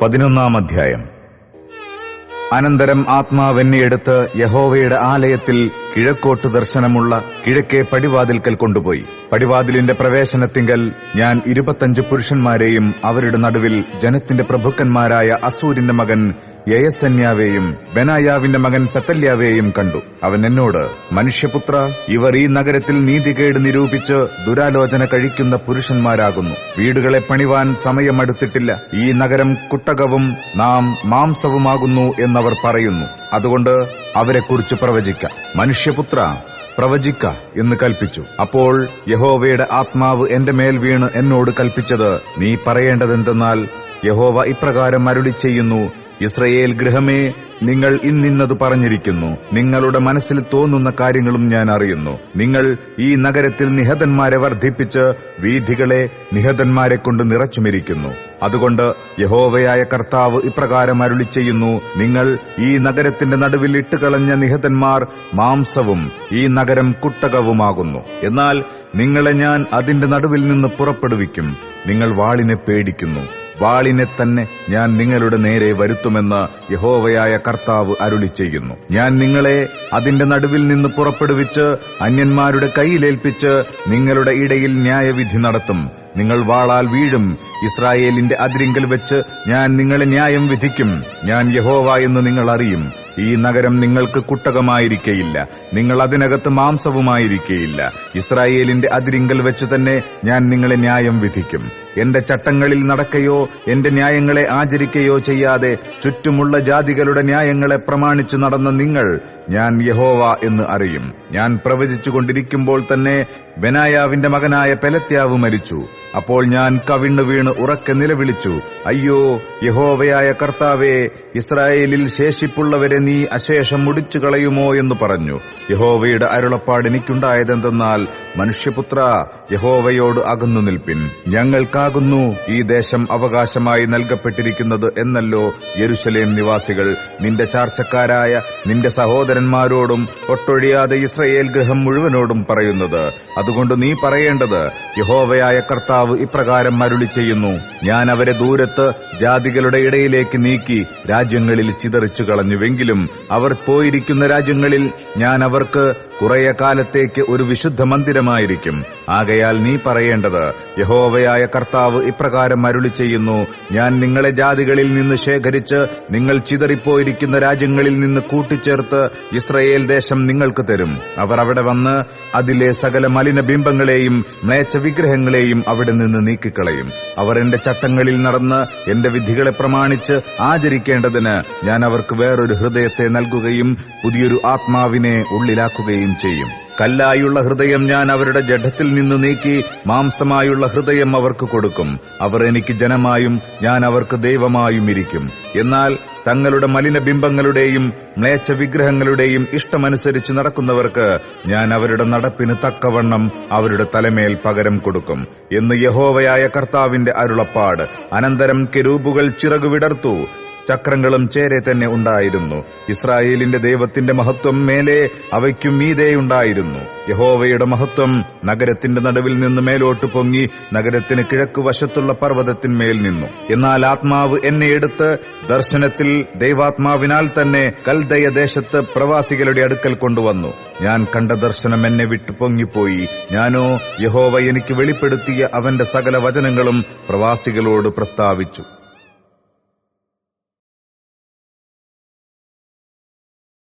11 അധ്യായം. അനന്തരം ആത്മാവ് എന്നെ എടുത്ത് യഹോവയുടെ ആലയത്തിൽ കിഴക്കോട്ട് ദർശനമുള്ള കിഴക്കേ പടിവാതിൽക്കൽ കൊണ്ടുപോയി. പടിവാതിലിന്റെ പ്രവേശനത്തിങ്കൽ ഞാൻ 25 പുരുഷന്മാരെയും അവരുടെ നടുവിൽ ജനത്തിന്റെ പ്രഭുക്കന്മാരായ അസൂരിന്റെ മകൻ യയസന്യാവേയും ബെനായാവിന്റെ മകൻ പെത്തല്യാവേയും കണ്ടു. അവൻ എന്നോട്, മനുഷ്യപുത്ര, ഇവർ ഈ നഗരത്തിൽ നീതികേട് നിരൂപിച്ച് ദുരാലോചന കഴിക്കുന്ന പുരുഷന്മാരാകുന്നു. വീടുകളെ പണിവാൻ സമയമടുത്തിട്ടില്ല. ഈ നഗരം കുട്ടകവും നാം മാംസവുമാകുന്നു എന്നവർ പറയുന്നു. അതുകൊണ്ട് അവരെക്കുറിച്ച് പ്രവചിക്ക. മനുഷ്യപുത്ര, പ്രവചിക്ക എന്ന് കൽപ്പിച്ചു. അപ്പോൾ യഹോവയുടെ ആത്മാവ് എന്റെ മേൽ വീണ് എന്നോട് കൽപ്പിച്ചത്, നീ പറയേണ്ടതെന്തെന്നാൽ, യഹോവ ഇപ്രകാരം അരുളിച്ചെയ്യുന്നു, ഇസ്രായേൽ ഗൃഹമേ, നിങ്ങൾ ഇന്നത് പറഞ്ഞിരിക്കുന്നു. നിങ്ങളുടെ മനസ്സിൽ തോന്നുന്ന കാര്യങ്ങളും ഞാൻ അറിയുന്നു. നിങ്ങൾ ഈ നഗരത്തിൽ നിഹതന്മാരെ വർദ്ധിപ്പിച്ച് വീഥികളെ നിഹതന്മാരെ കൊണ്ട് നിറച്ചുമിരിക്കുന്നു. അതുകൊണ്ട് യഹോവയായ കർത്താവ് ഇപ്രകാരം അരുളിച്ചെയ്യുന്നു, നിങ്ങൾ ഈ നഗരത്തിന്റെ നടുവിൽ ഇട്ടുകളഞ്ഞ നിഹതന്മാർ മാംസവും ഈ നഗരം കുട്ടകവുമാകുന്നു. എന്നാൽ നിങ്ങളെ ഞാൻ അതിന്റെ നടുവിൽ നിന്ന് പുറപ്പെടുവിക്കും. നിങ്ങൾ വാളിനെ പേടിക്കുന്നു. വാളിനെ തന്നെ ഞാൻ നിങ്ങളുടെ നേരെ വരുത്തുമെന്ന് യഹോവയായ കർത്താവ് അരുളിച്ചെയ്യുന്നു. ഞാൻ നിങ്ങളെ അതിന്റെ നടുവിൽ നിന്ന് പുറപ്പെടുവിച്ച് അന്യന്മാരുടെ കൈയിലേൽപ്പിച്ച് നിങ്ങളുടെ ഇടയിൽ ന്യായവിധി നടത്തും. നിങ്ങൾ വാളാൽ വീഴും. ഇസ്രായേലിന്റെ അതിരിങ്കൽ വെച്ച് ഞാൻ നിങ്ങളെ ന്യായം വിധിക്കും. ഞാൻ യഹോവ എന്ന് നിങ്ങൾ അറിയും. ഈ നഗരം നിങ്ങൾക്ക് കുട്ടകമായിരിക്കയില്ല, നിങ്ങൾ അതിനകത്ത് മാംസവുമായിരിക്കയില്ല. ഇസ്രായേലിന്റെ അതിരിങ്കൽ വെച്ച് തന്നെ ഞാൻ നിങ്ങളെ ന്യായം വിധിക്കും. എന്റെ ചട്ടങ്ങളിൽ നടക്കയോ എന്റെ ന്യായങ്ങളെ ആചരിക്കയോ ചെയ്യാതെ ചുറ്റുമുള്ള ജാതികളുടെ ന്യായങ്ങളെ പ്രമാണിച്ചു നടന്ന നിങ്ങൾ ഞാൻ യഹോവ എന്ന് അറിയും. ഞാൻ പ്രവചിച്ചുകൊണ്ടിരിക്കുമ്പോൾ തന്നെ ബെനായാവിന്റെ മകനായ പെലത്യാവ് മരിച്ചു. അപ്പോൾ ഞാൻ കവിണ്ണു വീണ് ഉറക്കെ നിലവിളിച്ചു, അയ്യോ യഹോവയായ കർത്താവേ, ഇസ്രായേലിൽ ശേഷിപ്പുള്ളവരെ നീ അശേഷം മുടിച്ചു കളയുമോ എന്ന് പറഞ്ഞു. യഹോവയുടെ അരുളപ്പാട് എനിക്കുണ്ടായതെന്തെന്നാൽ, മനുഷ്യപുത്ര, യഹോവയോട് അകന്നു നിൽപ്പിൻ. ഞങ്ങൾക്കാകുന്നു ഈ ദേശം അവകാശമായി നൽകപ്പെട്ടിരിക്കുന്നത് എന്നല്ലോ യെരൂശലേം നിവാസികൾ നിന്റെ ചാർച്ചക്കാരായ നിന്റെ സഹോദരന്മാരോടും ഒട്ടൊഴിയാതെ ഇസ്രായേൽ ഗൃഹം മുഴുവനോടും പറയുന്നത്. അതുകൊണ്ട് നീ പറയേണ്ടത്, യഹോവയായ കർത്താവ് ഇപ്രകാരം അരുളിച്ചെയ്യുന്നു, ഞാൻ അവരെ ദൂരത്ത് ജാതികളുടെ ഇടയിലേക്ക് നീക്കി രാജ്യങ്ങളിൽ ചിതറിച്ചു കളഞ്ഞുവെങ്കിലും അവർ പോയിരിക്കുന്ന രാജ്യങ്ങളിൽ ഞാൻ അവർക്ക് കുറേ കാലത്തേക്ക് ഒരു വിശുദ്ധ മന്ദിരമായിരിക്കും. ആകയാൽ നീ പറയേണ്ടത്, യഹോവയായ കർത്താവ് ഇപ്രകാരം അരുളിച്ചെയ്യുന്നു, ഞാൻ നിങ്ങളെ ജാതികളിൽ നിന്ന് ശേഖരിച്ച് നിങ്ങൾ ചിതറിപ്പോയിരിക്കുന്ന രാജ്യങ്ങളിൽ നിന്ന് കൂട്ടിച്ചേർത്ത് ഇസ്രായേൽ ദേശം നിങ്ങൾക്ക് തരും. അവർ അവിടെ വന്ന് അതിലെ സകല മലിനബിംബങ്ങളെയും മ്ലേച്ഛ വിഗ്രഹങ്ങളെയും അവിടെ നിന്ന് നീക്കിക്കളയും. അവർ എന്റെ ചട്ടങ്ങളിൽ നടന്ന് എന്റെ വിധികളെ പ്രമാണിച്ച് ആചരിക്കേണ്ടതിന് ഞാൻ അവർക്ക് വേറൊരു ഹൃദയത്തെ നൽകുകയും പുതിയൊരു ആത്മാവിനെ ഉള്ളിലാക്കുകയും ചെയ്യും. കല്ലായുള്ള ഹൃദയം ഞാൻ അവരുടെ ജഡത്തിൽ നിന്ന് നീക്കി മാംസമായുള്ള ഹൃദയം അവർക്ക് കൊടുക്കും. അവർ എനിക്ക് ജനമായും ഞാൻ അവർക്ക് ദൈവമായും ഇരിക്കും. എന്നാൽ തങ്ങളുടെ മലിനബിംബങ്ങളുടെയും മ്ലേച്ഛ വിഗ്രഹങ്ങളുടെയും ഇഷ്ടമനുസരിച്ച് നടക്കുന്നവർക്ക് ഞാൻ അവരുടെ നടപ്പിന് തക്കവണ്ണം അവരുടെ തലമേൽ പകരം കൊടുക്കും എന്ന് യഹോവയായ കർത്താവിന്റെ അരുളപ്പാട്. അനന്തരം കെരൂബുകൾ ചിറകു വിടർത്തു. ചക്രങ്ങളും ചേരെ തന്നെ ഉണ്ടായിരുന്നു. ഇസ്രായേലിന്റെ ദൈവത്തിന്റെ മഹത്വം മേലെ അവയ്ക്കും മീതെയുണ്ടായിരുന്നു. യഹോവയുടെ മഹത്വം നഗരത്തിന്റെ നടുവിൽ നിന്ന് മേലോട്ട് പൊങ്ങി നഗരത്തിന് കിഴക്ക് വശത്തുള്ള പർവ്വതത്തിന്മേൽ നിന്നു. എന്നാൽ ആത്മാവ് എന്നെ എടുത്ത് ദർശനത്തിൽ ദൈവാത്മാവിനാൽ തന്നെ കൽദയ ദേശത്ത് പ്രവാസികളുടെ അടുക്കൽ കൊണ്ടുവന്നു. ഞാൻ കണ്ട ദർശനം എന്നെ വിട്ടു പൊങ്ങിപ്പോയി. ഞാനോ യഹോവ എനിക്ക് വെളിപ്പെടുത്തിയ അവന്റെ സകല വചനങ്ങളും പ്രവാസികളോട് പ്രസ്താവിച്ചു.